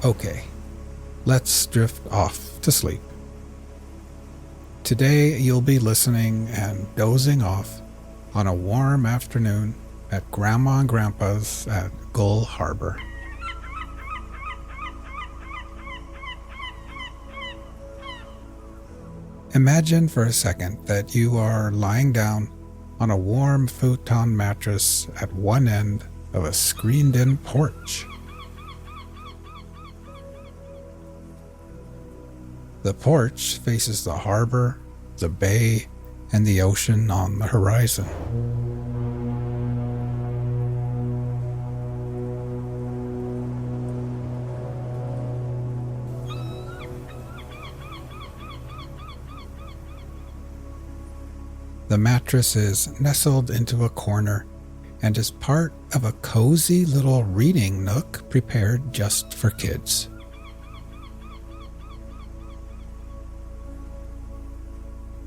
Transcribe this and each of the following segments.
Okay, let's drift off to sleep. Today you'll be listening and dozing off on a warm afternoon at Grandma and Grandpa's at Gull Harbor. Imagine for a second that you are lying down on a warm futon mattress at one end of a screened-in porch. The porch faces the harbor, the bay, and the ocean on the horizon. The mattress is nestled into a corner and is part of a cozy little reading nook prepared just for kids.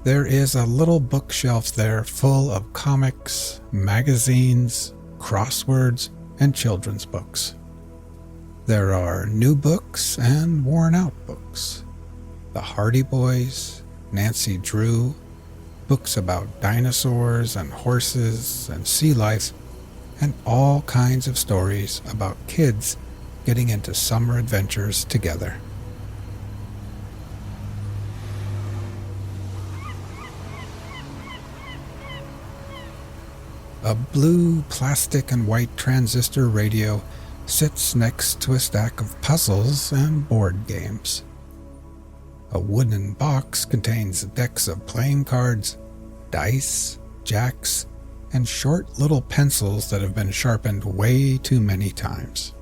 There is a little bookshelf there full of comics, magazines, crosswords, and children's books. There are new books and worn-out books. The Hardy Boys, Nancy Drew, books about dinosaurs and horses and sea life, and all kinds of stories about kids getting into summer adventures together. A blue plastic and white transistor radio sits next to a stack of puzzles and board games. A wooden box contains decks of playing cards, dice, jacks, and short little pencils that have been sharpened way too many times.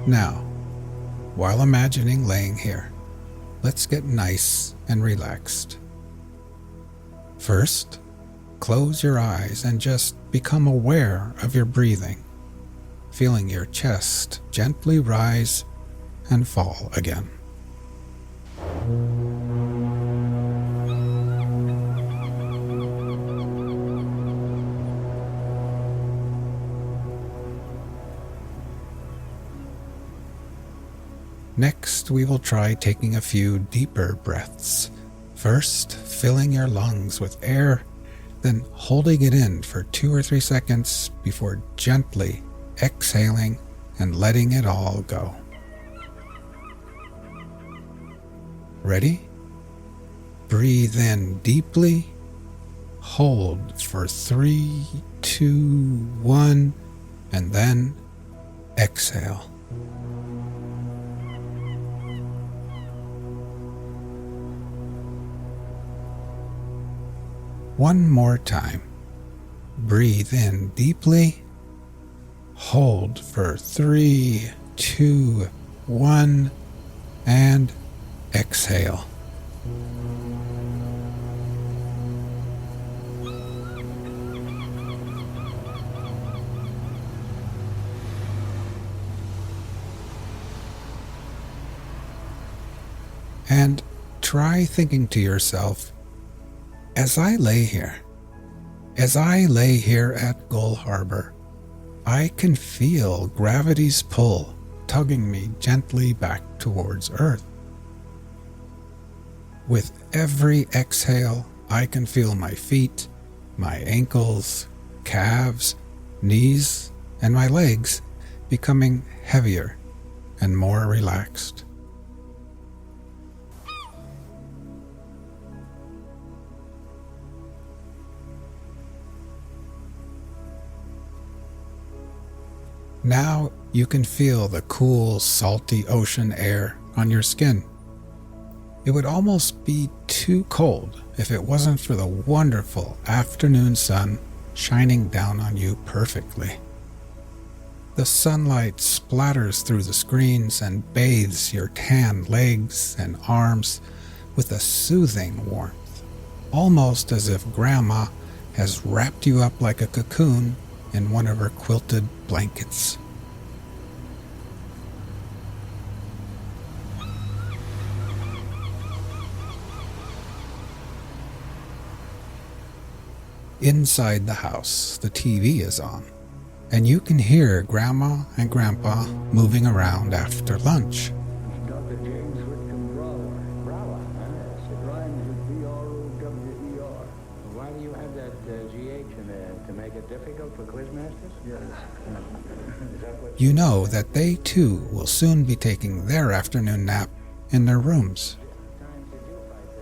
Now, while imagining laying here, let's get nice and relaxed. First, close your eyes and just become aware of your breathing, feeling your chest gently rise and fall again. Next, we will try taking a few deeper breaths. First, filling your lungs with air, then holding it in for 2 or 3 seconds before gently exhaling and letting it all go. Ready? Breathe in deeply, hold for 3, 2, 1, and then exhale. One more time. Breathe in deeply, hold for 3, 2, 1, and exhale. And try thinking to yourself, as I lay here at Gull Harbor, I can feel gravity's pull tugging me gently back towards Earth. With every exhale, I can feel my feet, my ankles, calves, knees, and my legs becoming heavier and more relaxed. Now you can feel the cool, salty ocean air on your skin. It would almost be too cold if it wasn't for the wonderful afternoon sun shining down on you perfectly. The sunlight splatters through the screens and bathes your tan legs and arms with a soothing warmth, almost as if Grandma has wrapped you up like a cocoon in one of her quilted blankets. Inside the house, the TV is on, and you can hear Grandma and Grandpa moving around after lunch. Dr. James Whitcomb Brawler. Brawler, huh? It rhymes with B-R-O-W-E-R. Why do you have that G-H in there? To make it difficult for quizmasters? Yes. Is that what You know that they too will soon be taking their afternoon nap in their rooms.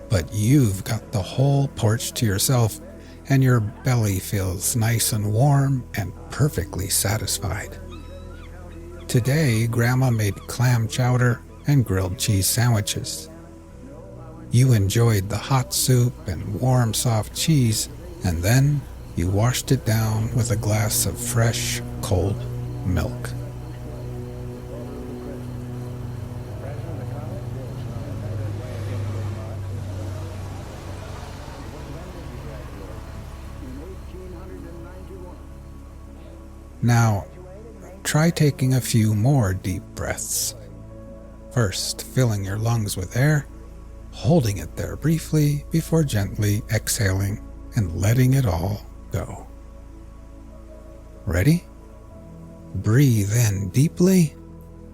But you've got the whole porch to yourself, and your belly feels nice and warm and perfectly satisfied. Today, Grandma made clam chowder and grilled cheese sandwiches. You enjoyed the hot soup and warm, soft cheese, and then you washed it down with a glass of fresh, cold milk. Now, try taking a few more deep breaths. First, filling your lungs with air, holding it there briefly before gently exhaling and letting it all go. Ready? Breathe in deeply,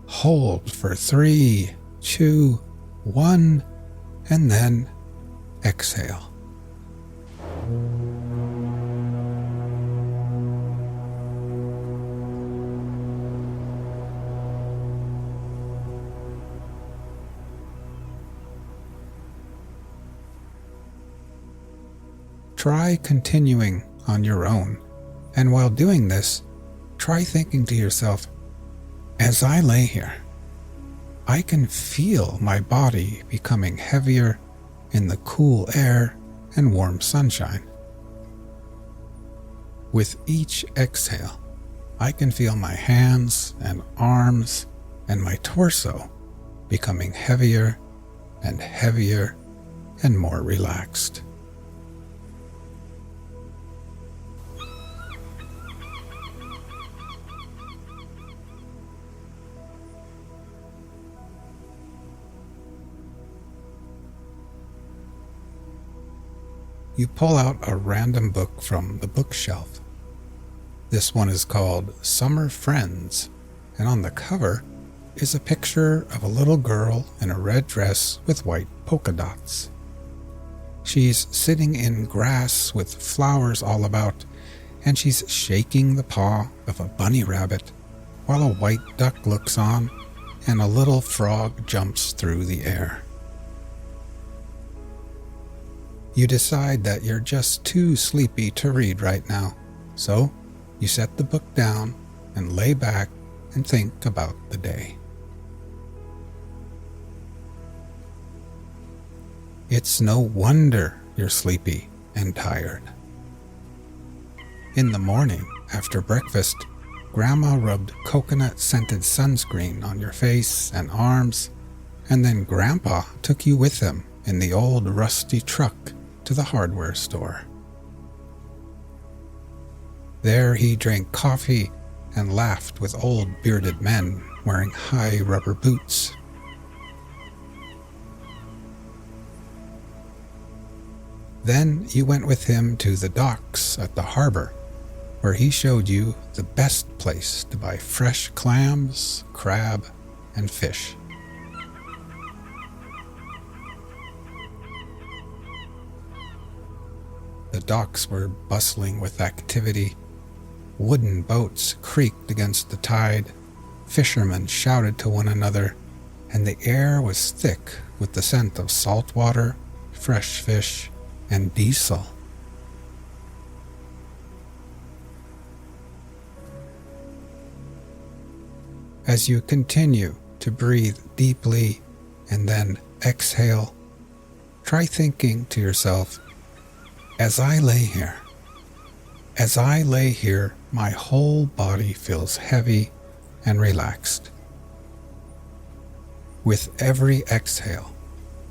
hold for 3, 2, 1, and then exhale. Try continuing on your own, and while doing this, try thinking to yourself, as I lay here, I can feel my body becoming heavier in the cool air and warm sunshine. With each exhale, I can feel my hands and arms and my torso becoming heavier and heavier and more relaxed. You pull out a random book from the bookshelf. This one is called Summer Friends, and on the cover is a picture of a little girl in a red dress with white polka dots. She's sitting in grass with flowers all about, and she's shaking the paw of a bunny rabbit while a white duck looks on and a little frog jumps through the air. You decide that you're just too sleepy to read right now, so you set the book down and lay back and think about the day. It's no wonder you're sleepy and tired. In the morning, after breakfast, Grandma rubbed coconut-scented sunscreen on your face and arms, and then Grandpa took you with him in the old rusty truck to the hardware store. There he drank coffee and laughed with old bearded men wearing high rubber boots. Then you went with him to the docks at the harbor, where he showed you the best place to buy fresh clams, crab, and fish. The docks were bustling with activity. Wooden boats creaked against the tide, fishermen shouted to one another, and the air was thick with the scent of salt water, fresh fish, and diesel. As you continue to breathe deeply and then exhale, try thinking to yourself, as I lay here, my whole body feels heavy and relaxed. With every exhale,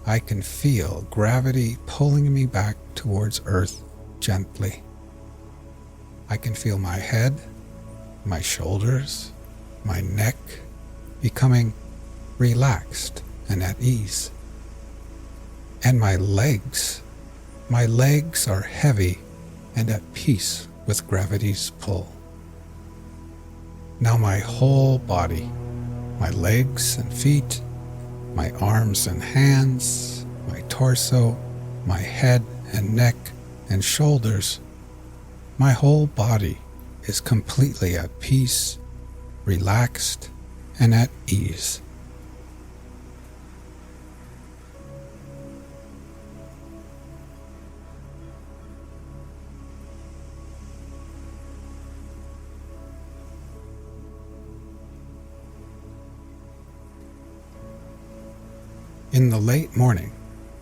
I can feel gravity pulling me back towards Earth gently. I can feel my head, my shoulders, my neck becoming relaxed and at ease. And my legs are heavy and at peace with gravity's pull. Now my whole body, my legs and feet, my arms and hands, my torso, my head and neck and shoulders, my whole body is completely at peace, relaxed, and at ease. In the late morning,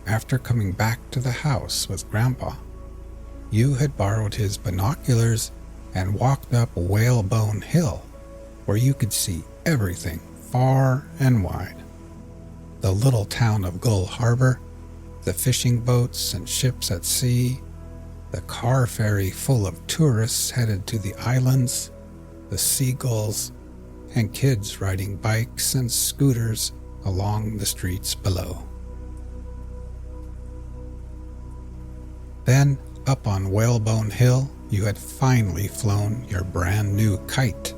after coming back to the house with Grandpa, you had borrowed his binoculars and walked up Whalebone Hill, where you could see everything far and wide. The little town of Gull Harbor, the fishing boats and ships at sea, the car ferry full of tourists headed to the islands, the seagulls, and kids riding bikes and scooters along the streets below. Then, up on Whalebone Hill, you had finally flown your brand new kite,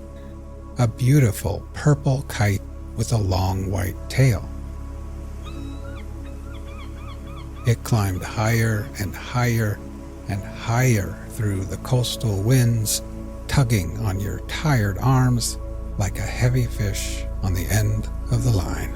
a beautiful purple kite with a long white tail. It climbed higher and higher and higher through the coastal winds, tugging on your tired arms like a heavy fish on the end of the line.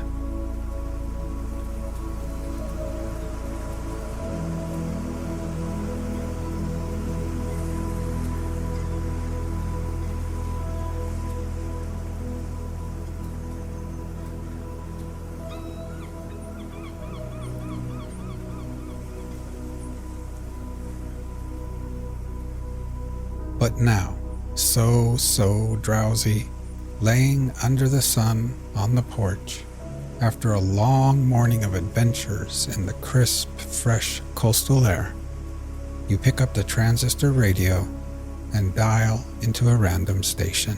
But now, so drowsy, laying under the sun on the porch, after a long morning of adventures in the crisp, fresh coastal air, you pick up the transistor radio and dial into a random station.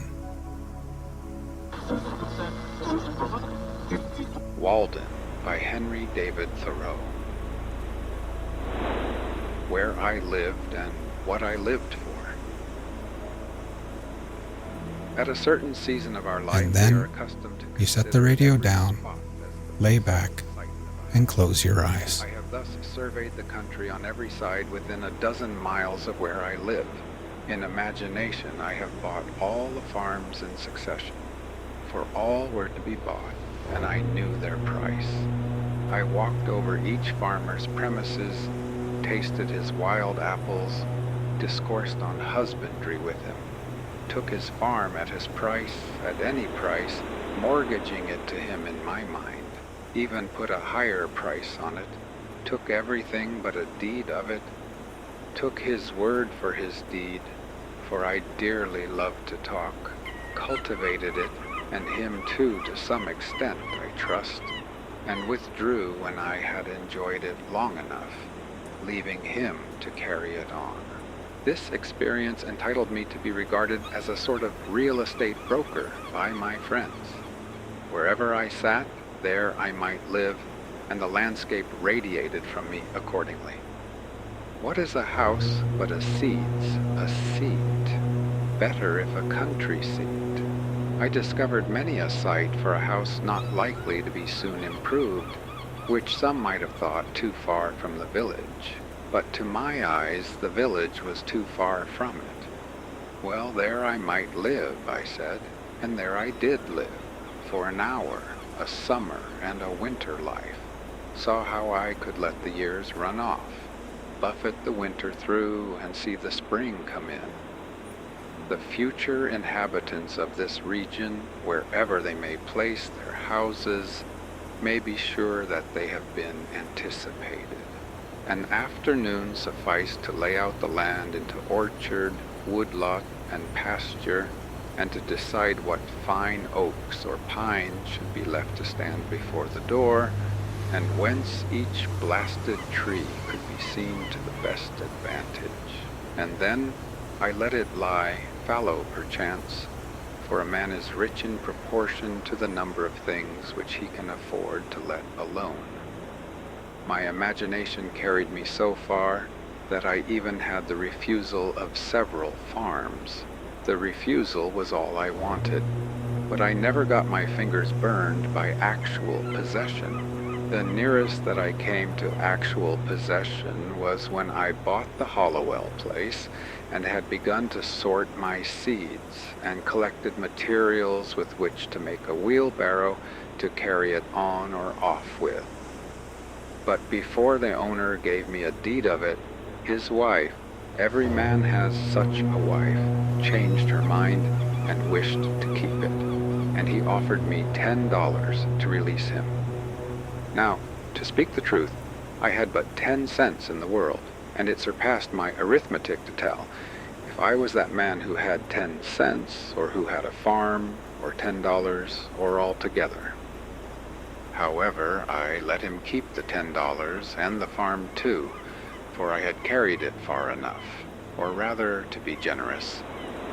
Walden by Henry David Thoreau. Where I lived and what I lived for. At a certain season of our life, And then we are accustomed to you set the radio consider down, every spot as the lay place back, of excitement of and close your eyes. I have thus surveyed the country on every side within a dozen miles of where I live. In imagination, I have bought all the farms in succession, for all were to be bought, and I knew their price. I walked over each farmer's premises, tasted his wild apples, discoursed on husbandry with him, took his farm at his price, at any price, mortgaging it to him in my mind, even put a higher price on it, took everything but a deed of it, took his word for his deed, for I dearly loved to talk, cultivated it, and him too to some extent, I trust, and withdrew when I had enjoyed it long enough, leaving him to carry it on. This experience entitled me to be regarded as a sort of real estate broker by my friends. Wherever I sat, there I might live, and the landscape radiated from me accordingly. What is a house but a seat? Better if a country seat. I discovered many a site for a house not likely to be soon improved, which some might have thought too far from the village. But to my eyes, the village was too far from it. Well, there I might live, I said, and there I did live, for an hour, a summer and a winter life. Saw how I could let the years run off, buffet the winter through, and see the spring come in. The future inhabitants of this region, wherever they may place their houses, may be sure that they have been anticipated. An afternoon sufficed to lay out the land into orchard, woodlot, and pasture, and to decide what fine oaks or pines should be left to stand before the door, and whence each blasted tree could be seen to the best advantage. And then I let it lie, fallow perchance, for a man is rich in proportion to the number of things which he can afford to let alone. My imagination carried me so far that I even had the refusal of several farms. The refusal was all I wanted, but I never got my fingers burned by actual possession. The nearest that I came to actual possession was when I bought the Hollowell place and had begun to sort my seeds and collected materials with which to make a wheelbarrow to carry it on or off with. But before the owner gave me a deed of it, his wife, every man has such a wife, changed her mind and wished to keep it, and he offered me $10 to release him. Now, to speak the truth, I had but 10 cents in the world, and it surpassed my arithmetic to tell if I was that man who had 10 cents, or who had a farm, or $10, or all together. However, I let him keep the $10 and the farm too, for I had carried it far enough, or rather, to be generous,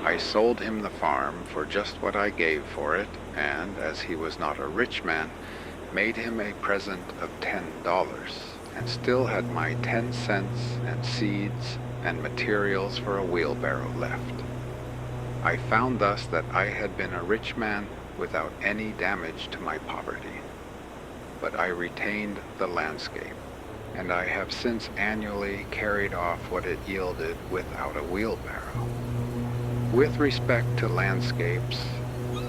I sold him the farm for just what I gave for it, and, as he was not a rich man, made him a present of $10, and still had my 10 cents and seeds and materials for a wheelbarrow left. I found thus that I had been a rich man without any damage to my poverty. But I retained the landscape, and I have since annually carried off what it yielded without a wheelbarrow. With respect to landscapes,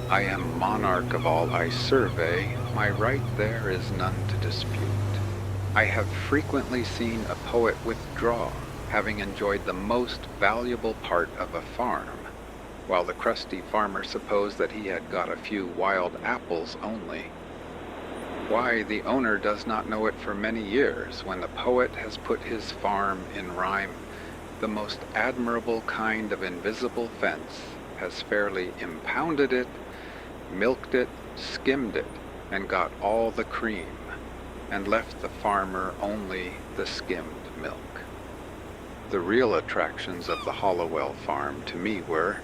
I am monarch of all I survey. My right there is none to dispute. I have frequently seen a poet withdraw, having enjoyed the most valuable part of a farm, while the crusty farmer supposed that he had got a few wild apples only. Why, the owner does not know it for many years, when the poet has put his farm in rhyme. The most admirable kind of invisible fence has fairly impounded it, milked it, skimmed it, and got all the cream, and left the farmer only the skimmed milk. The real attractions of the Hollowell farm to me were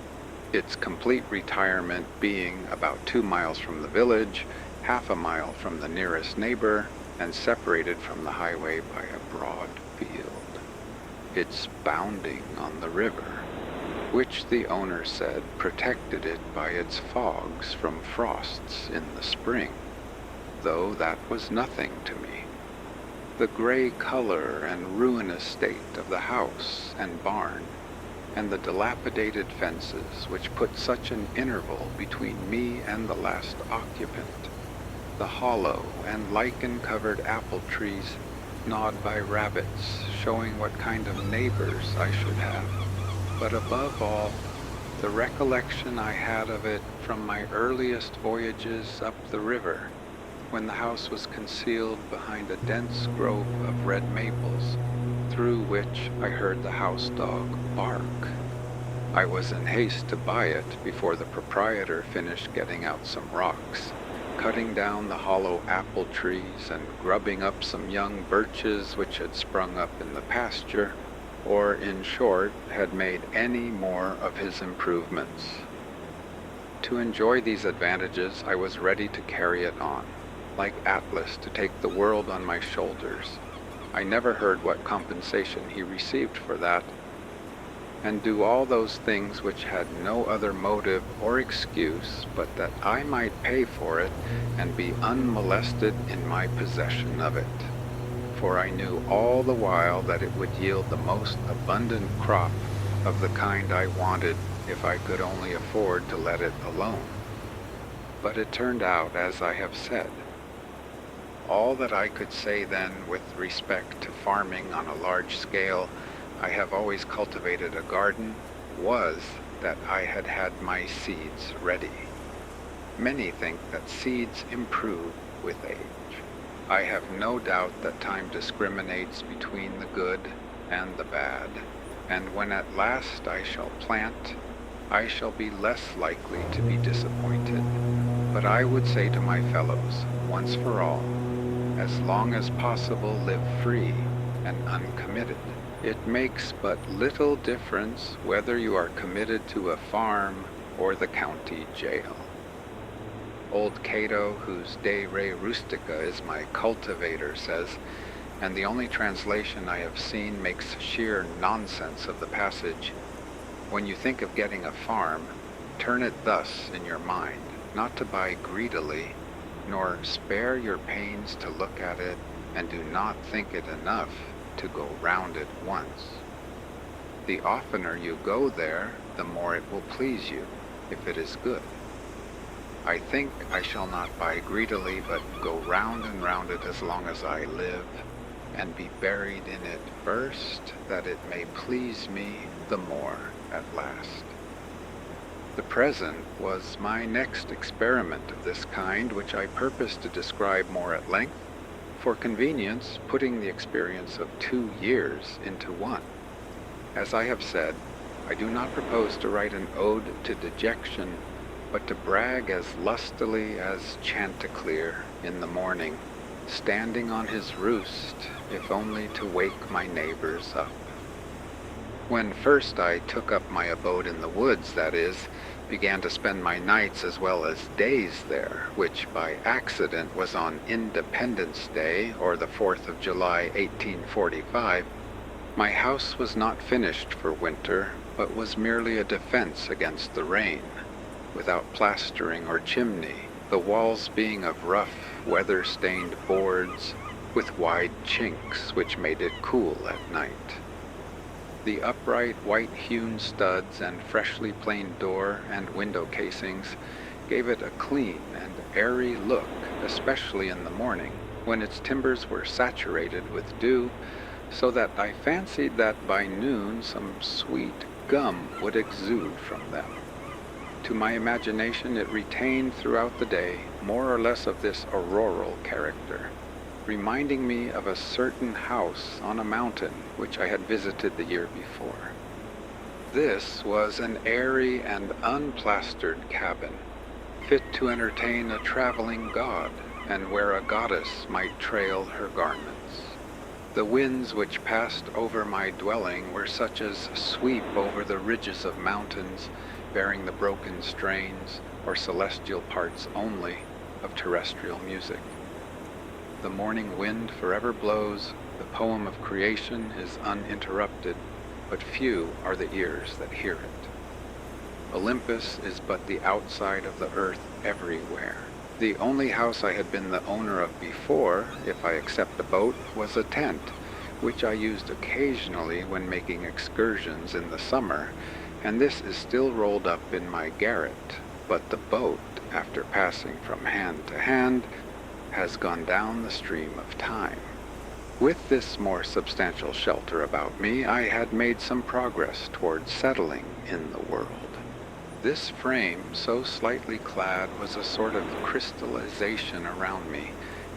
its complete retirement being about 2 miles from the village, half a mile from the nearest neighbor, and separated from the highway by a broad field. Its bounding on the river, which the owner said protected it by its fogs from frosts in the spring, though that was nothing to me. The gray color and ruinous state of the house and barn, and the dilapidated fences which put such an interval between me and the last occupant, the hollow and lichen-covered apple trees gnawed by rabbits, showing what kind of neighbors I should have, but above all, the recollection I had of it from my earliest voyages up the river, when the house was concealed behind a dense grove of red maples, through which I heard the house dog bark. I was in haste to buy it before the proprietor finished getting out some rocks, cutting down the hollow apple trees and grubbing up some young birches which had sprung up in the pasture, or in short, had made any more of his improvements. To enjoy these advantages, I was ready to carry it on, like Atlas to take the world on my shoulders. I never heard what compensation he received for that, and do all those things which had no other motive or excuse but that I might pay for it and be unmolested in my possession of it. For I knew all the while that it would yield the most abundant crop of the kind I wanted if I could only afford to let it alone. But it turned out as I have said. All that I could say then with respect to farming on a large scale, I have always cultivated a garden, was that I had had my seeds ready. Many think that seeds improve with age. I have no doubt that time discriminates between the good and the bad, and when at last I shall plant, I shall be less likely to be disappointed. But I would say to my fellows, once for all, as long as possible live free and uncommitted. It makes but little difference whether you are committed to a farm or the county jail. Old Cato, whose De Re Rustica is my cultivator, says, and the only translation I have seen makes sheer nonsense of the passage. When you think of getting a farm, turn it thus in your mind, not to buy greedily, nor spare your pains to look at it, and do not think it enough to go round it once. The oftener you go there, the more it will please you, if it is good. I think I shall not buy greedily, but go round and round it as long as I live, and be buried in it first, that it may please me the more at last. The present was my next experiment of this kind, which I purpose to describe more at length, for convenience putting the experience of 2 years into one. As I have said, I do not propose to write an ode to dejection, but to brag as lustily as Chanticleer in the morning, standing on his roost, if only to wake my neighbors up. When first I took up my abode in the woods, that is, began to spend my nights as well as days there, which by accident was on Independence Day, or the 4th of July, 1845, my house was not finished for winter, but was merely a defense against the rain, without plastering or chimney, the walls being of rough, weather-stained boards, with wide chinks which made it cool at night. The upright white-hewn studs and freshly planed door and window casings gave it a clean and airy look, especially in the morning, when its timbers were saturated with dew, so that I fancied that by noon some sweet gum would exude from them. To my imagination it retained throughout the day more or less of this auroral character, reminding me of a certain house on a mountain which I had visited the year before. This was an airy and unplastered cabin, fit to entertain a traveling god, and where a goddess might trail her garments. The winds which passed over my dwelling were such as sweep over the ridges of mountains, bearing the broken strains, or celestial parts only, of terrestrial music. The morning wind forever blows, the poem of creation is uninterrupted, but few are the ears that hear it. Olympus is but the outside of the earth everywhere. The only house I had been the owner of before, if I except a boat, was a tent, which I used occasionally when making excursions in the summer, and this is still rolled up in my garret, but the boat, after passing from hand to hand, has gone down the stream of time. With this more substantial shelter about me, I had made some progress toward settling in the world. This frame, so slightly clad, was a sort of crystallization around me,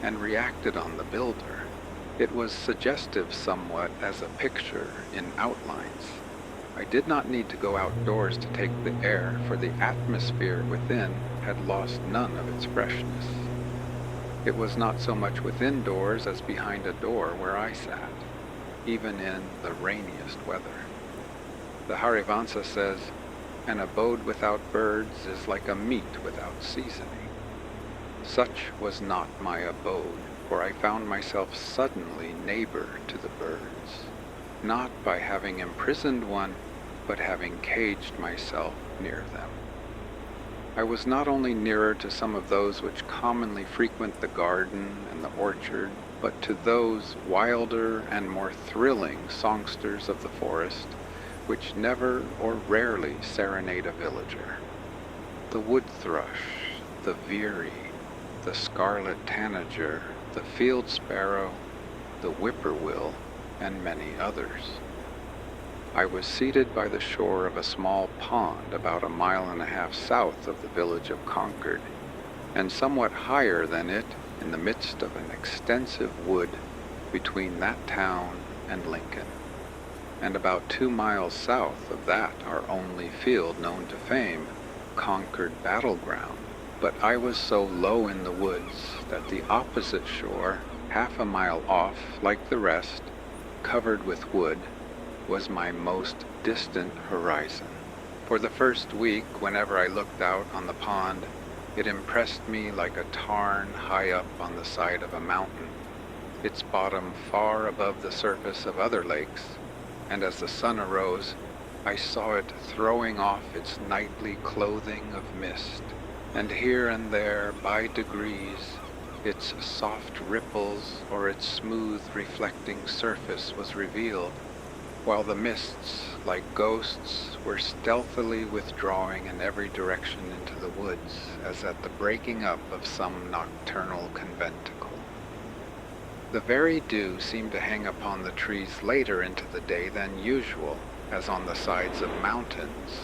and reacted on the builder. It was suggestive somewhat as a picture in outlines. I did not need to go outdoors to take the air, for the atmosphere within had lost none of its freshness. It was not so much within doors as behind a door where I sat, even in the rainiest weather. The Harivansa says, "An abode without birds is like a meat without seasoning." Such was not my abode, for I found myself suddenly neighbor to the birds, not by having imprisoned one, but having caged myself near them. I was not only nearer to some of those which commonly frequent the garden and the orchard, but to those wilder and more thrilling songsters of the forest, which never or rarely serenade a villager. The wood thrush, the veery, the scarlet tanager, the field sparrow, the whippoorwill, and many others. I was seated by the shore of a small pond about 1.5 miles south of the village of Concord, and somewhat higher than it in the midst of an extensive wood between that town and Lincoln, and about 2 miles south of that our only field known to fame, Concord Battleground. But I was so low in the woods that the opposite shore, 1/2 mile off, like the rest, covered with wood, was my most distant horizon. For the first week, whenever I looked out on the pond, it impressed me like a tarn high up on the side of a mountain. its bottom far above the surface of other lakes, and as the sun arose, I saw it throwing off its nightly clothing of mist, and here and there, by degrees, its soft ripples or its smooth reflecting surface was revealed, while the mists, like ghosts, were stealthily withdrawing in every direction into the woods, as at the breaking up of some nocturnal conventicle. The very dew seemed to hang upon the trees later into the day than usual, as on the sides of mountains.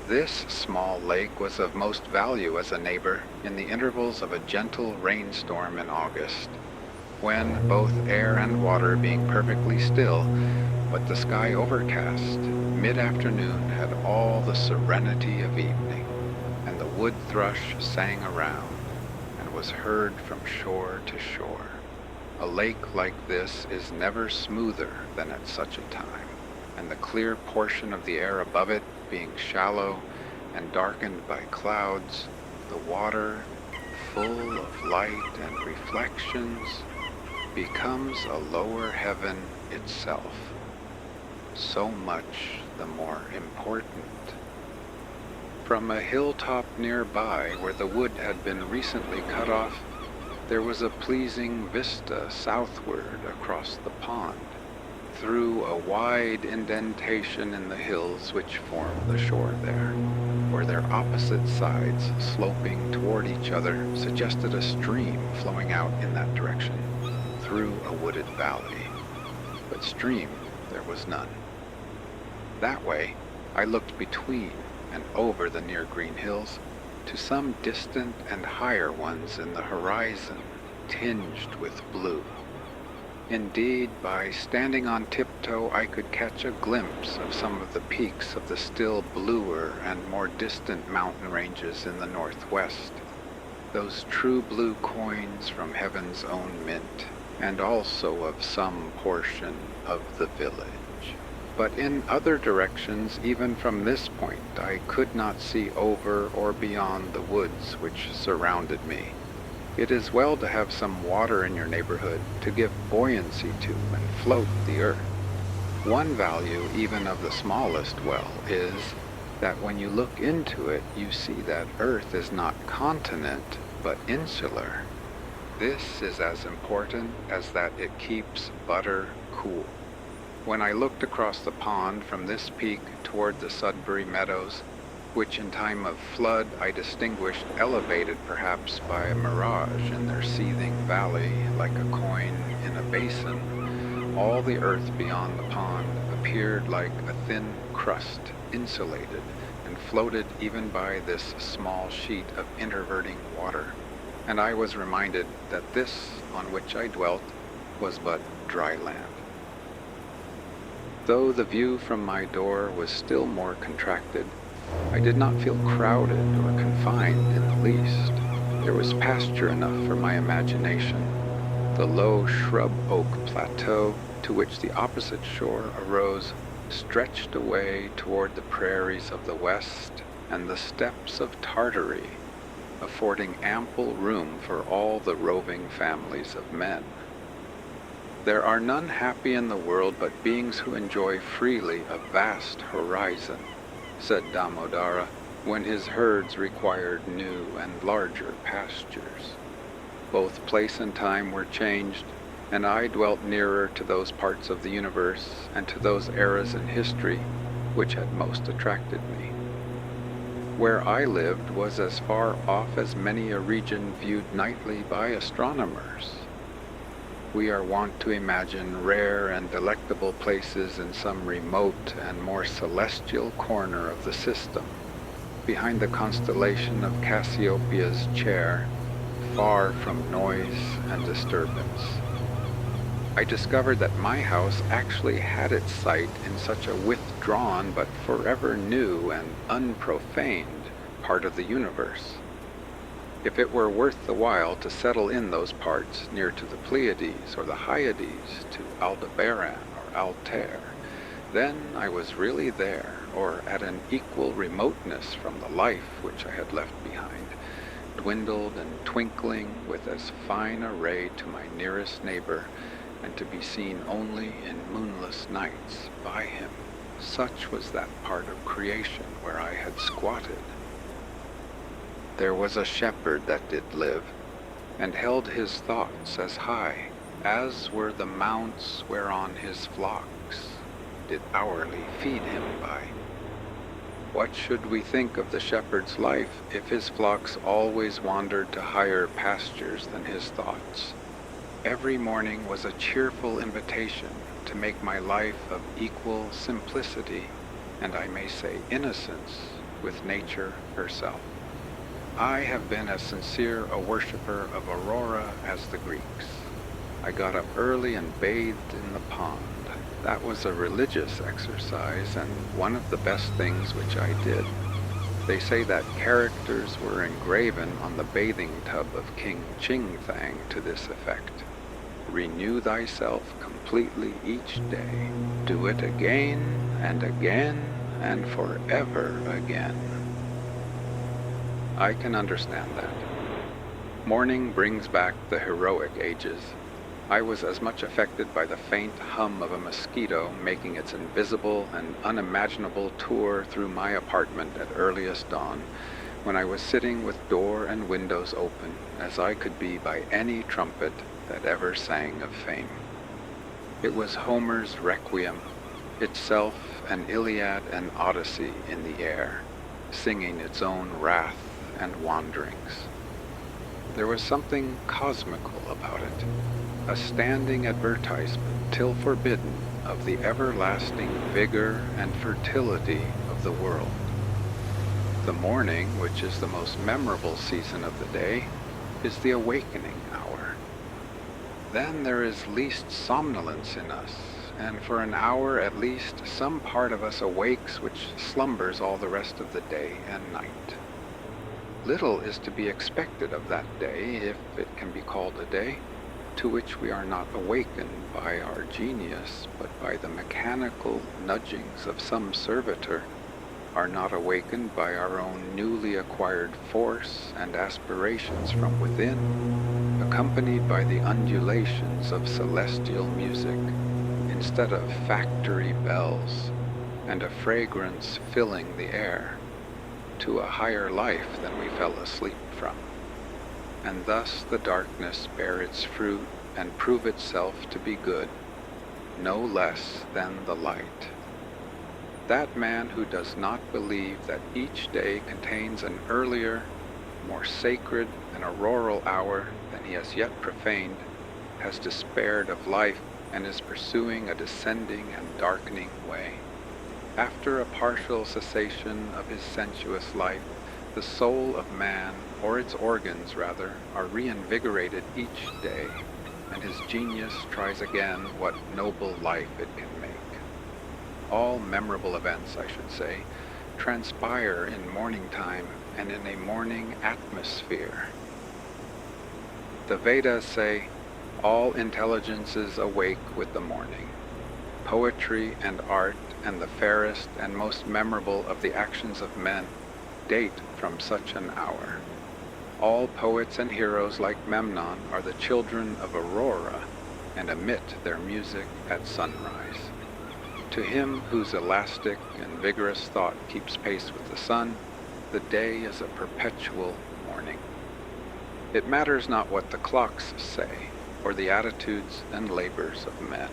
This small lake was of most value as a neighbor in the intervals of a gentle rainstorm in August, when, both air and water being perfectly still, but the sky overcast, mid-afternoon had all the serenity of evening, and the wood thrush sang around, and was heard from shore to shore. A lake like this is never smoother than at such a time, and the clear portion of the air above it being shallow and darkened by clouds, the water, full of light and reflections, becomes a lower heaven itself, so much the more important. From a hilltop nearby, where the wood had been recently cut off, there was a pleasing vista southward across the pond, through a wide indentation in the hills which form the shore there, where their opposite sides, sloping toward each other, suggested a stream flowing out in that direction, through a wooded valley. But stream there was none. That way, I looked between and over the near green hills, to some distant and higher ones in the horizon, tinged with blue. Indeed, by standing on tiptoe, I could catch a glimpse of some of the peaks of the still bluer and more distant mountain ranges in the northwest, those true blue coins from heaven's own mint, and also of some portion of the village. But in other directions, even from this point, I could not see over or beyond the woods which surrounded me. It is well to have some water in your neighborhood to give buoyancy to and float the earth. One value even of the smallest well is that when you look into it, you see that earth is not continent, but insular. This is as important as that it keeps butter cool. When I looked across the pond from this peak toward the Sudbury Meadows, which in time of flood I distinguished elevated perhaps by a mirage in their seething valley like a coin in a basin, all the earth beyond the pond appeared like a thin crust, insulated, and floated even by this small sheet of interverting water, and I was reminded that this on which I dwelt was but dry land. Though the view from my door was still more contracted, I did not feel crowded or confined in the least. There was pasture enough for my imagination. The low shrub oak plateau to which the opposite shore arose stretched away toward the prairies of the west and the steppes of Tartary, affording ample room for all the roving families of men. There are none happy in the world but beings who enjoy freely a vast horizon, said Damodara, when his herds required new and larger pastures. Both place and time were changed, and I dwelt nearer to those parts of the universe and to those eras in history which had most attracted me. Where I lived was as far off as many a region viewed nightly by astronomers. We are wont to imagine rare and delectable places in some remote and more celestial corner of the system, behind the constellation of Cassiopeia's chair, far from noise and disturbance. I discovered that my house actually had its site in such a withdrawn but forever new and unprofaned part of the universe. If it were worth the while to settle in those parts near to the Pleiades or the Hyades, to Aldebaran or Altair, then I was really there, or at an equal remoteness from the life which I had left behind, dwindled and twinkling with as fine a ray to my nearest neighbor and to be seen only in moonless nights by him. Such was that part of creation where I had squatted. There was a shepherd that did live, and held his thoughts as high as were the mounts whereon his flocks did hourly feed him by. What should we think of the shepherd's life if his flocks always wandered to higher pastures than his thoughts? Every morning was a cheerful invitation to make my life of equal simplicity, and I may say innocence, with nature herself. I have been as sincere a worshipper of Aurora as the Greeks. I got up early and bathed in the pond. That was a religious exercise, and one of the best things which I did. They say that characters were engraven on the bathing tub of King Ching Thang to this effect: renew thyself completely each day. Do it again and again and forever again. I can understand that. Morning brings back the heroic ages. I was as much affected by the faint hum of a mosquito making its invisible and unimaginable tour through my apartment at earliest dawn, when I was sitting with door and windows open, as I could be by any trumpet that ever sang of fame. It was Homer's Requiem, itself an Iliad and Odyssey in the air, singing its own wrath and wanderings. There was something cosmical about it, a standing advertisement, till forbidden, of the everlasting vigor and fertility of the world. The morning, which is the most memorable season of the day, is the awakening hour. Then there is least somnolence in us, and for an hour at least some part of us awakes which slumbers all the rest of the day and night. Little is to be expected of that day, if it can be called a day, to which we are not awakened by our genius, but by the mechanical nudgings of some servitor, are not awakened by our own newly acquired force and aspirations from within, accompanied by the undulations of celestial music, instead of factory bells, and a fragrance filling the air, to a higher life than we fell asleep from. And thus the darkness bear its fruit and prove itself to be good, no less than the light. That man who does not believe that each day contains an earlier, more sacred and auroral hour than he has yet profaned, has despaired of life and is pursuing a descending and darkening way. After a partial cessation of his sensuous life, the soul of man, or its organs rather, are reinvigorated each day, and his genius tries again what noble life it can make. All memorable events, I should say, transpire in morning time and in a morning atmosphere. The Vedas say, all intelligences awake with the morning. Poetry and art and the fairest and most memorable of the actions of men date from such an hour. All poets and heroes like Memnon are the children of Aurora and emit their music at sunrise. To him whose elastic and vigorous thought keeps pace with the sun, the day is a perpetual morning. It matters not what the clocks say, or the attitudes and labors of men.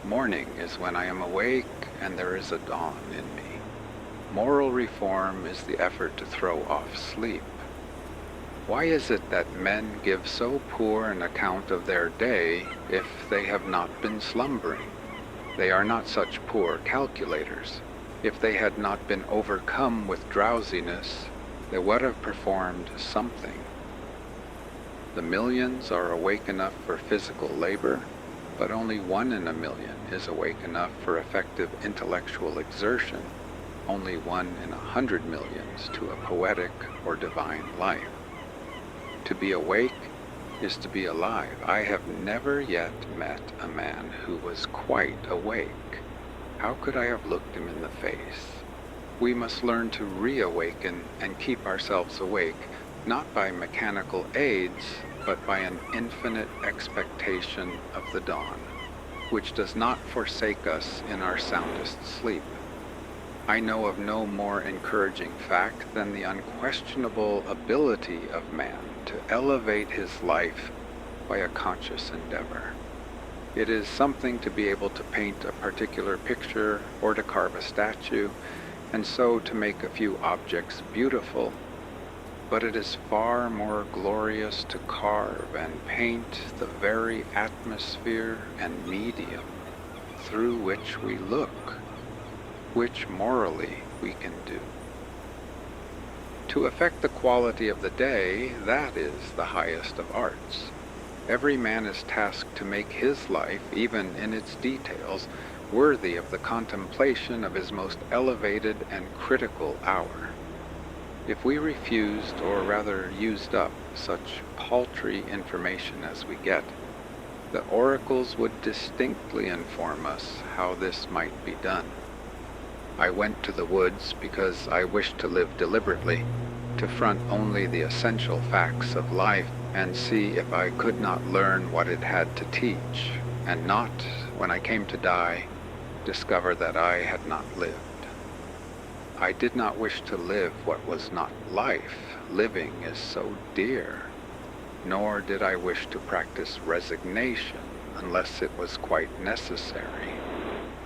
Morning is when I am awake and there is a dawn in me. Moral reform is the effort to throw off sleep. Why is it that men give so poor an account of their day if they have not been slumbering? They are not such poor calculators. If they had not been overcome with drowsiness, they would have performed something. The millions are awake enough for physical labor, but only 1 in a million is awake enough for effective intellectual exertion, only 1 in 100 millions to a poetic or divine life. To be awake is to be alive. I have never yet met a man who was quite awake. How could I have looked him in the face? We must learn to reawaken and keep ourselves awake, not by mechanical aids, but by an infinite expectation of the dawn, which does not forsake us in our soundest sleep. I know of no more encouraging fact than the unquestionable ability of man to elevate his life by a conscious endeavor. It is something to be able to paint a particular picture or to carve a statue, and so to make a few objects beautiful, but it is far more glorious to carve and paint the very atmosphere and medium through which we look, which morally we can do. To affect the quality of the day, that is the highest of arts. Every man is tasked to make his life, even in its details, worthy of the contemplation of his most elevated and critical hour. If we refused, or rather used up, such paltry information as we get, the oracles would distinctly inform us how this might be done. I went to the woods because I wished to live deliberately, to front only the essential facts of life and see if I could not learn what it had to teach, and not, when I came to die, discover that I had not lived. I did not wish to live what was not life. Living is so dear. Nor did I wish to practice resignation unless it was quite necessary.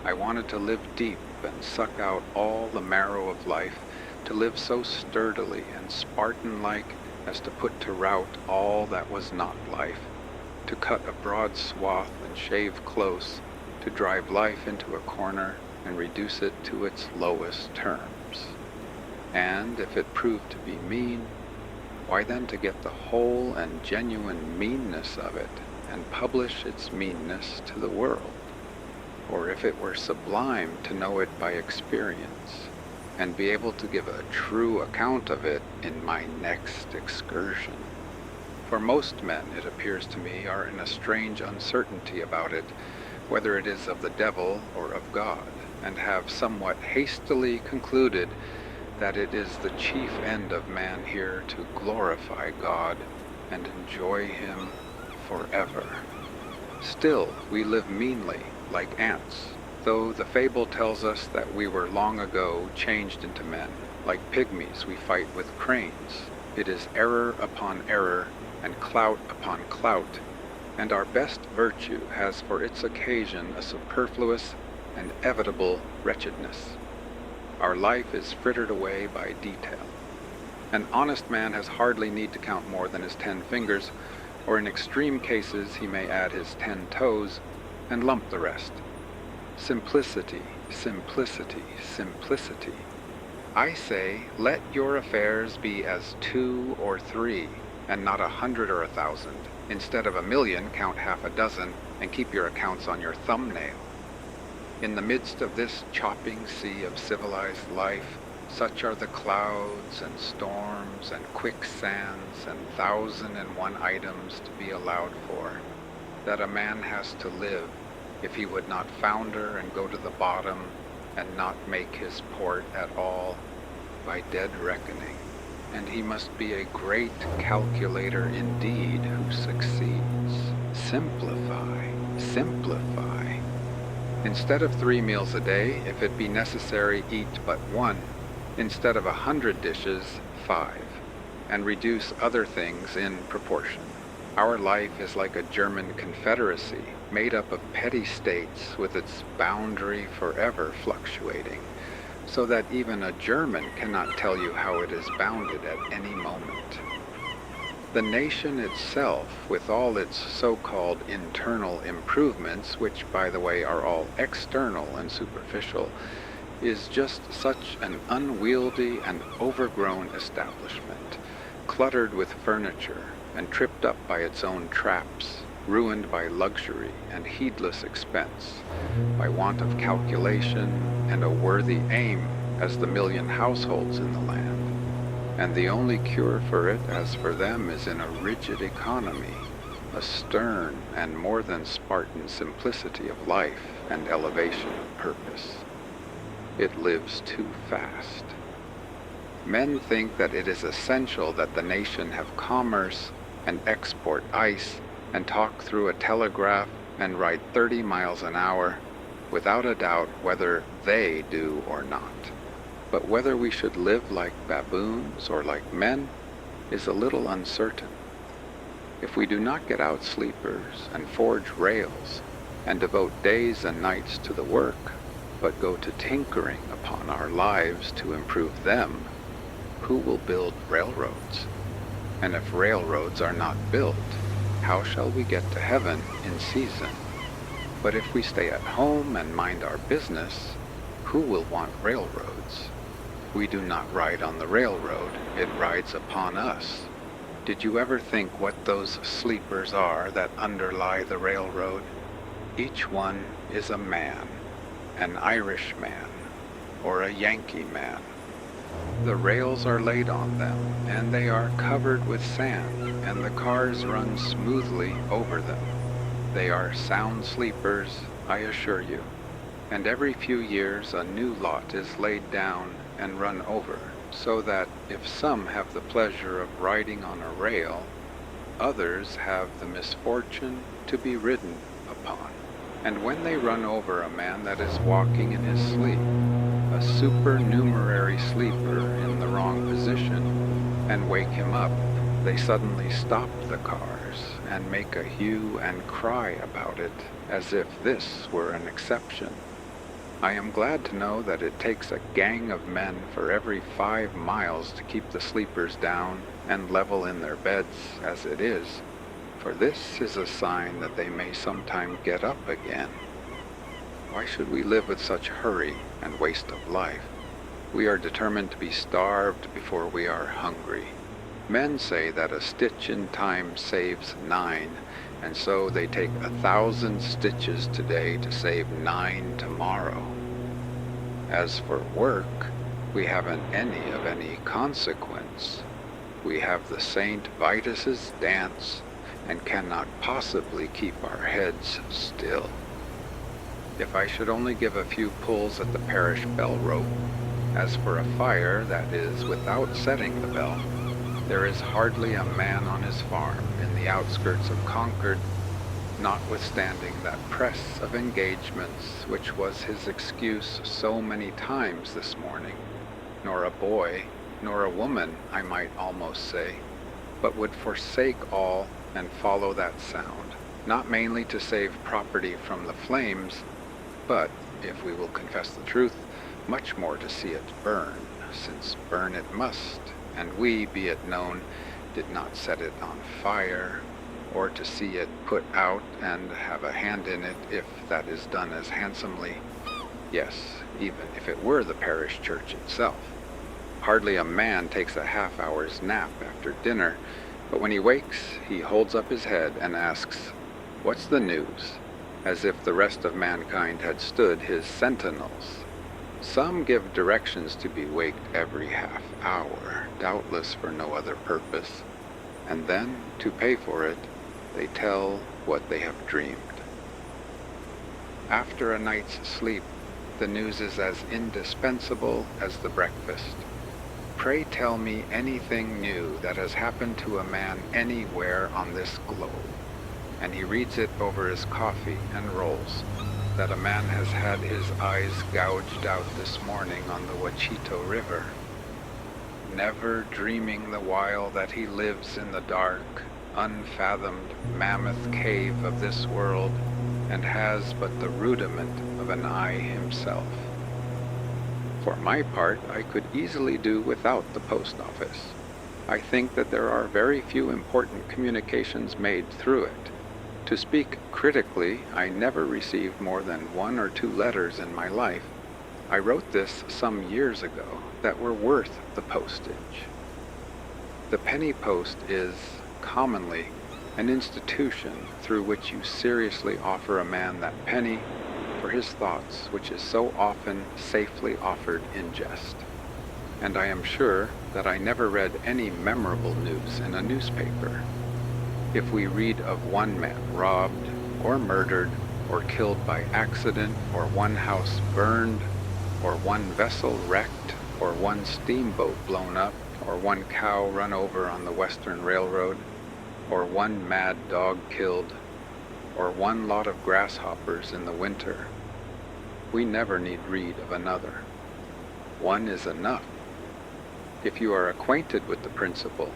I wanted to live deep and suck out all the marrow of life, to live so sturdily and Spartan-like as to put to rout all that was not life, to cut a broad swath and shave close, to drive life into a corner and reduce it to its lowest terms. And if it proved to be mean, why then to get the whole and genuine meanness of it and publish its meanness to the world. Or if it were sublime, to know it by experience, and be able to give a true account of it in my next excursion. For most men, it appears to me, are in a strange uncertainty about it, whether it is of the devil or of God, and have somewhat hastily concluded that it is the chief end of man here to glorify God and enjoy him forever. Still, we live meanly, like ants, though the fable tells us that we were long ago changed into men. Like pygmies, we fight with cranes. It is error upon error, and clout upon clout, and our best virtue has for its occasion a superfluous and evitable wretchedness. Our life is frittered away by detail. An honest man has hardly need to count more than his 10 fingers, or in extreme cases he may add his 10 toes, and lump the rest. Simplicity, simplicity, simplicity. I say, let your affairs be as 2 or 3, and not 100 or 1,000. Instead of 1,000,000, count half a dozen, and keep your accounts on your thumbnail. In the midst of this chopping sea of civilized life, such are the clouds and storms and quicksands and 1,001 items to be allowed for, that a man has to live if he would not founder and go to the bottom and not make his port at all by dead reckoning. And he must be a great calculator indeed who succeeds. Simplify, simplify. Instead of 3 meals a day, if it be necessary, eat but 1. Instead of 100 dishes, 5. And reduce other things in proportion. Our life is like a German confederacy, made up of petty states with its boundary forever fluctuating, so that even a German cannot tell you how it is bounded at any moment. The nation itself, with all its so-called internal improvements, which, by the way, are all external and superficial, is just such an unwieldy and overgrown establishment, cluttered with furniture and tripped up by its own traps, ruined by luxury and heedless expense, by want of calculation and a worthy aim as the 1,000,000 households in the land. And the only cure for it, as for them, is in a rigid economy, a stern and more than Spartan simplicity of life and elevation of purpose. It lives too fast. Men think that it is essential that the nation have commerce and export ice and talk through a telegraph and ride 30 miles an hour without a doubt whether they do or not. But whether we should live like baboons or like men is a little uncertain. If we do not get out sleepers and forge rails and devote days and nights to the work, but go to tinkering upon our lives to improve them, who will build railroads? And if railroads are not built, how shall we get to heaven in season? But if we stay at home and mind our business, who will want railroads? We do not ride on the railroad, it rides upon us. Did you ever think what those sleepers are that underlie the railroad? Each one is a man, an Irish man, or a Yankee man. The rails are laid on them, and they are covered with sand, and the cars run smoothly over them. They are sound sleepers, I assure you, and every few years a new lot is laid down and run over, so that if some have the pleasure of riding on a rail, others have the misfortune to be ridden upon. And when they run over a man that is walking in his sleep, a supernumerary sleeper in the wrong position, and wake him up, they suddenly stop the cars and make a hue and cry about it as if this were an exception. I am glad to know that it takes a gang of men for every 5 miles to keep the sleepers down and level in their beds as it is, for this is a sign that they may sometime get up again. Why should we live with such hurry and waste of life? We are determined to be starved before we are hungry. Men say that a stitch in time saves 9, and so they take 1,000 stitches today to save 9 tomorrow. As for work, we haven't any of any consequence. We have the Saint Vitus's dance, and cannot possibly keep our heads still. If I should only give a few pulls at the parish bell rope, as for a fire that is without setting the bell, there is hardly a man on his farm in the outskirts of Concord, notwithstanding that press of engagements which was his excuse so many times this morning, nor a boy, nor a woman, I might almost say, but would forsake all and follow that sound, not mainly to save property from the flames, but, if we will confess the truth, much more to see it burn, since burn it must, and we, be it known, did not set it on fire, or to see it put out and have a hand in it if that is done as handsomely. Yes, even if it were the parish church itself. Hardly a man takes a half-hour's nap after dinner, but when he wakes, he holds up his head and asks, "What's the news?" as if the rest of mankind had stood his sentinels. Some give directions to be waked every half hour, doubtless for no other purpose, and then, to pay for it, they tell what they have dreamed. After a night's sleep, the news is as indispensable as the breakfast. Pray tell me anything new that has happened to a man anywhere on this globe. And he reads it over his coffee and rolls, that a man has had his eyes gouged out this morning on the Wachito River, never dreaming the while that he lives in the dark, unfathomed mammoth cave of this world, and has but the rudiment of an eye himself. For my part, I could easily do without the post office. I think that there are very few important communications made through it. To speak critically, I never received more than 1 or 2 letters in my life. I wrote this some years ago that were worth the postage. The penny post is, commonly, an institution through which you seriously offer a man that penny for his thoughts, which is so often safely offered in jest. And I am sure that I never read any memorable news in a newspaper. If we read of one man robbed, or murdered, or killed by accident, or one house burned, or one vessel wrecked, or one steamboat blown up, or one cow run over on the Western Railroad, or one mad dog killed, or one lot of grasshoppers in the winter. We never need read of another. One is enough. If you are acquainted with the principle,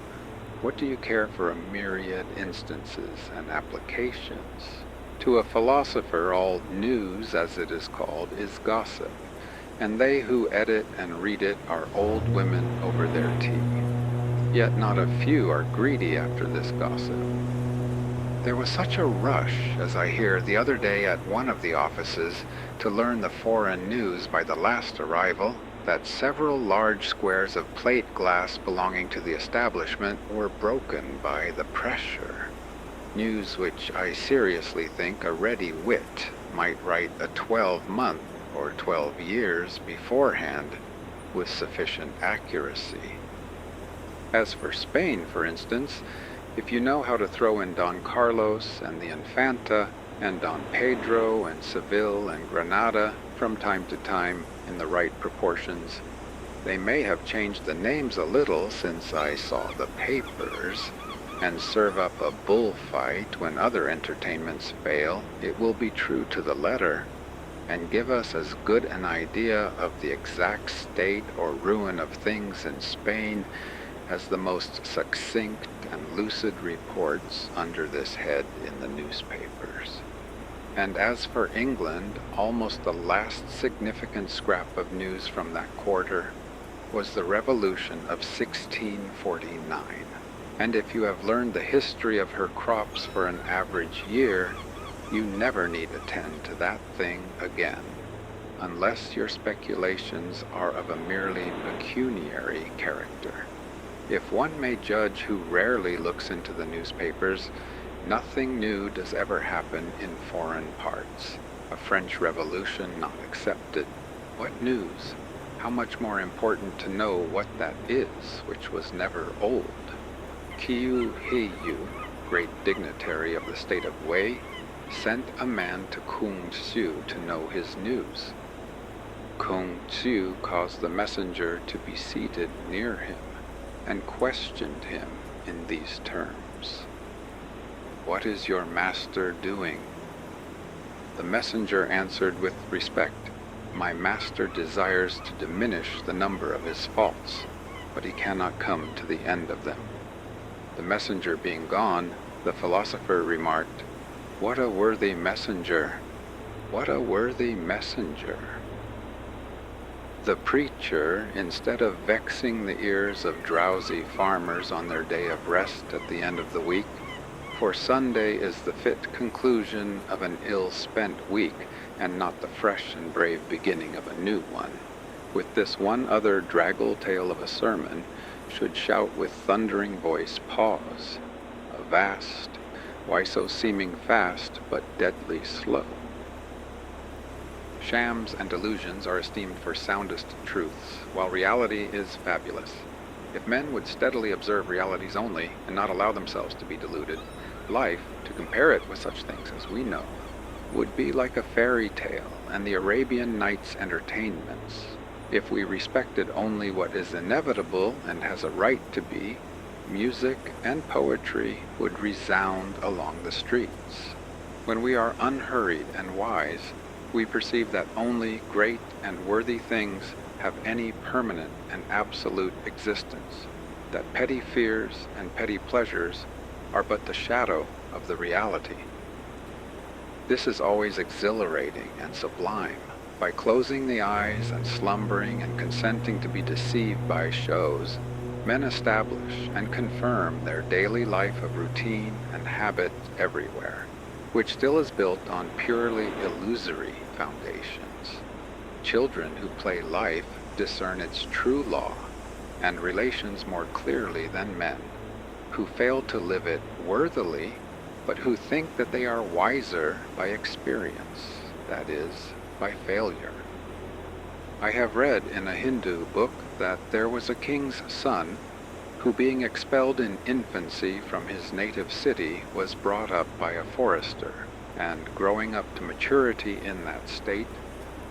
what do you care for a myriad instances and applications? To a philosopher, all news, as it is called, is gossip, and they who edit and read it are old women over their tea. Yet not a few are greedy after this gossip. There was such a rush, as I hear, the other day at one of the offices to learn the foreign news by the last arrival, that several large squares of plate glass belonging to the establishment were broken by the pressure. News which I seriously think a ready wit might write a 12-month or 12 years beforehand with sufficient accuracy. As for Spain, for instance, if you know how to throw in Don Carlos and the Infanta and Don Pedro and Seville and Granada from time to time in the right proportions, they may have changed the names a little since I saw the papers, and serve up a bullfight when other entertainments fail, it will be true to the letter, and give us as good an idea of the exact state or ruin of things in Spain as the most succinct and lucid reports under this head in the newspapers. And as for England, almost the last significant scrap of news from that quarter was the Revolution of 1649. And if you have learned the history of her crops for an average year, you never need attend to that thing again, unless your speculations are of a merely pecuniary character. If one may judge who rarely looks into the newspapers, nothing new does ever happen in foreign parts, a French Revolution not excepted. What news? How much more important to know what that is, which was never old. Kiu Heiyu, great dignitary of the state of Wei, sent a man to Kung Tzu to know his news. Kung Tzu caused the messenger to be seated near him, and questioned him in these terms. "What is your master doing?" The messenger answered with respect, "My master desires to diminish the number of his faults, but he cannot come to the end of them." The messenger being gone, the philosopher remarked, "What a worthy messenger! What a worthy messenger!" The preacher, instead of vexing the ears of drowsy farmers on their day of rest at the end of the week, for Sunday is the fit conclusion of an ill-spent week and not the fresh and brave beginning of a new one, with this one other draggle tale of a sermon, should shout with thundering voice, "Pause! Avast! Why so seeming fast, but deadly slow?" Shams and illusions are esteemed for soundest truths, while reality is fabulous. If men would steadily observe realities only, and not allow themselves to be deluded, life, to compare it with such things as we know, would be like a fairy tale and the Arabian Nights' entertainments. If we respected only what is inevitable and has a right to be, music and poetry would resound along the streets. When we are unhurried and wise, we perceive that only great and worthy things have any permanent and absolute existence, that petty fears and petty pleasures are but the shadow of the reality. This is always exhilarating and sublime. By closing the eyes and slumbering and consenting to be deceived by shows, men establish and confirm their daily life of routine and habit everywhere, which still is built on purely illusory foundations. Children who play life discern its true law and relations more clearly than men, who fail to live it worthily, but who think that they are wiser by experience, that is, by failure. I have read in a Hindu book that there was a king's son who, being expelled in infancy from his native city, was brought up by a forester, and growing up to maturity in that state,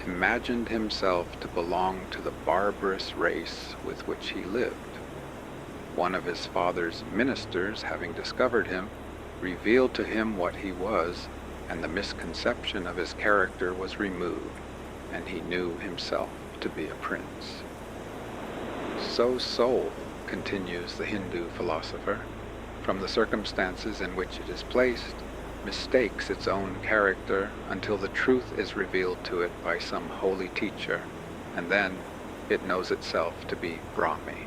imagined himself to belong to the barbarous race with which he lived. One of his father's ministers, having discovered him, revealed to him what he was, and the misconception of his character was removed, and he knew himself to be a prince. So soul, continues the Hindu philosopher, from the circumstances in which it is placed, mistakes its own character until the truth is revealed to it by some holy teacher, and then it knows itself to be Brahmi.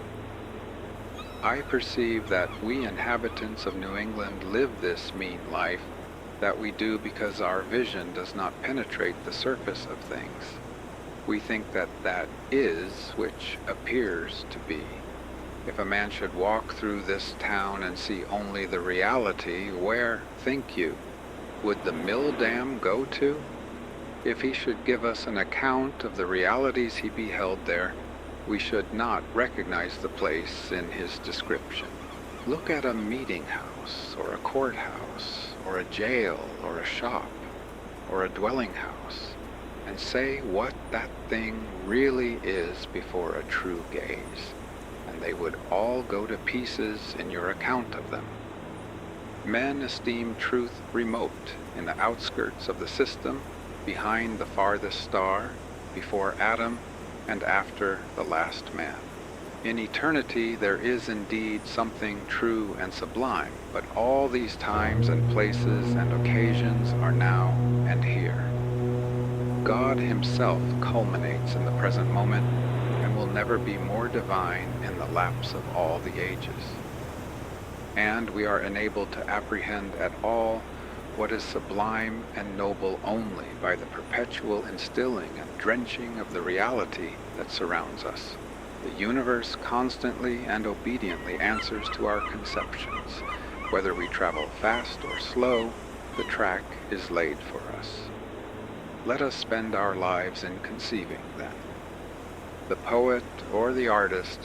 I perceive that we inhabitants of New England live this mean life, that we do because our vision does not penetrate the surface of things. We think that that is which appears to be. If a man should walk through this town and see only the reality, where, think you, would the mill dam go to? If he should give us an account of the realities he beheld there, we should not recognize the place in his description. Look at a meeting house, or a courthouse, or a jail, or a shop, or a dwelling house, and say what that thing really is before a true gaze, and they would all go to pieces in your account of them. Men esteem truth remote, in the outskirts of the system, behind the farthest star, before Adam, and after the last man. In eternity there is indeed something true and sublime, but all these times and places and occasions are now and here. God himself culminates in the present moment and will never be more divine in the lapse of all the ages. And we are enabled to apprehend at all what is sublime and noble only by the perpetual instilling and drenching of the reality that surrounds us. The universe constantly and obediently answers to our conceptions. Whether we travel fast or slow, the track is laid for us. Let us spend our lives in conceiving, then. The poet or the artist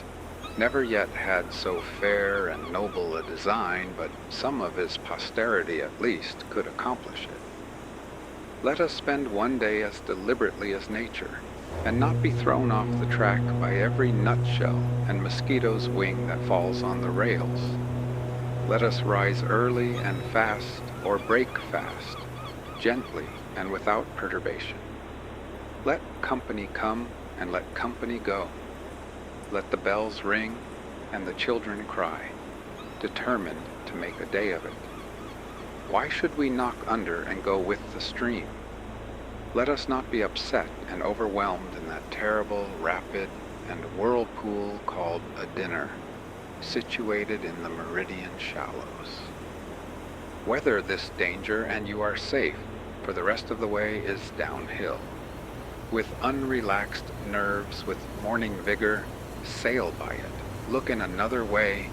never yet had so fair and noble a design, but some of his posterity at least could accomplish it. Let us spend one day as deliberately as nature, and not be thrown off the track by every nutshell and mosquito's wing that falls on the rails. Let us rise early and fast, or break fast, gently and without perturbation. Let company come and let company go. Let the bells ring and the children cry, determined to make a day of it. Why should we knock under and go with the stream? Let us not be upset and overwhelmed in that terrible, rapid, and whirlpool called a dinner, situated in the meridian shallows. Weather this danger and you are safe, for the rest of the way is downhill. With unrelaxed nerves, with morning vigor, sail by it, look in another way,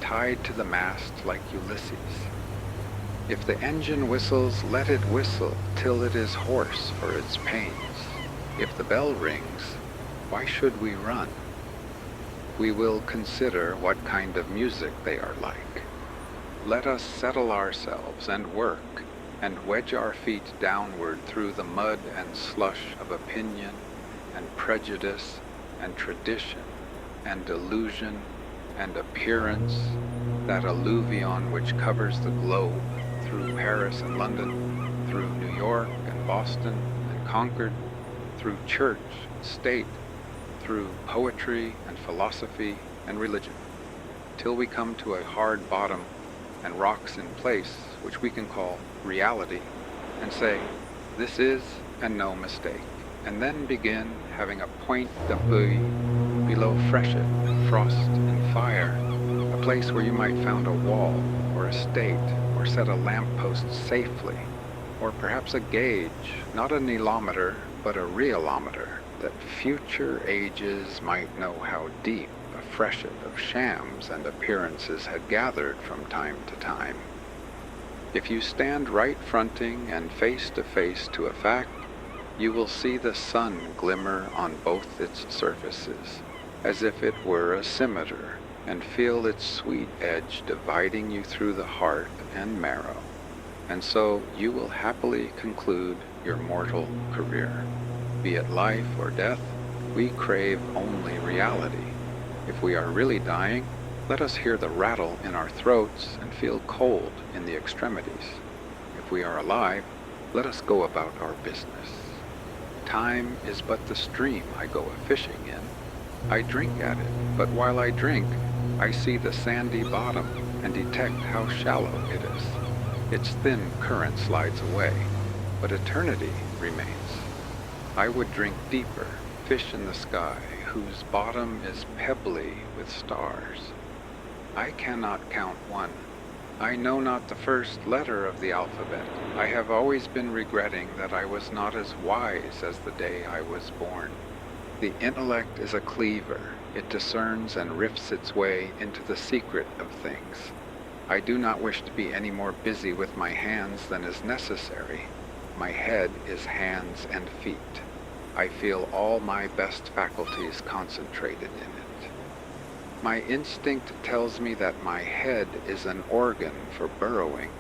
tied to the mast like Ulysses. If the engine whistles, let it whistle till it is hoarse for its pains. If the bell rings, why should we run? We will consider what kind of music they are like. Let us settle ourselves and work, and wedge our feet downward through the mud and slush of opinion and prejudice and tradition and delusion and appearance, that alluvion which covers the globe, through Paris and London, through New York and Boston and Concord, through church and state, through poetry and philosophy and religion, till we come to a hard bottom and rocks in place which we can call reality, and say, this is and no mistake, and then begin having a point d'appui below freshet and frost and fire, a place where you might found a wall or a state, or set a lamppost safely, or perhaps a gauge, not a nilometer, but a realometer, that future ages might know how deep a freshet of shams and appearances had gathered from time to time. If you stand right fronting and face to face to a fact, you will see the sun glimmer on both its surfaces, as if it were a scimitar, and feel its sweet edge dividing you through the heart and marrow, and so you will happily conclude your mortal career. Be it life or death, we crave only reality. If we are really dying, Let us hear the rattle in our throats and feel cold in the extremities. If we are alive, let us go about our business. Time is but the stream I go a-fishing in. I drink at it, but while I drink, I see the sandy bottom and detect how shallow it is. Its thin current slides away, but eternity remains. I would drink deeper, fish in the sky, whose bottom is pebbly with stars. I cannot count one. I know not the first letter of the alphabet. I have always been regretting that I was not as wise as the day I was born. The intellect is a cleaver. It discerns and rifts its way into the secret of things. I do not wish to be any more busy with my hands than is necessary. My head is hands and feet. I feel all my best faculties concentrated in it. My instinct tells me that my head is an organ for burrowing,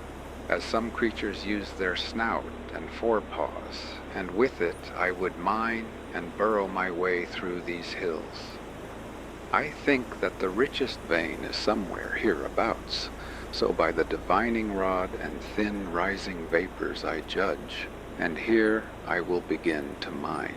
as some creatures use their snout and forepaws, and with it I would mine and burrow my way through these hills. I think that the richest vein is somewhere hereabouts, so by the divining rod and thin rising vapors I judge, and here I will begin to mine.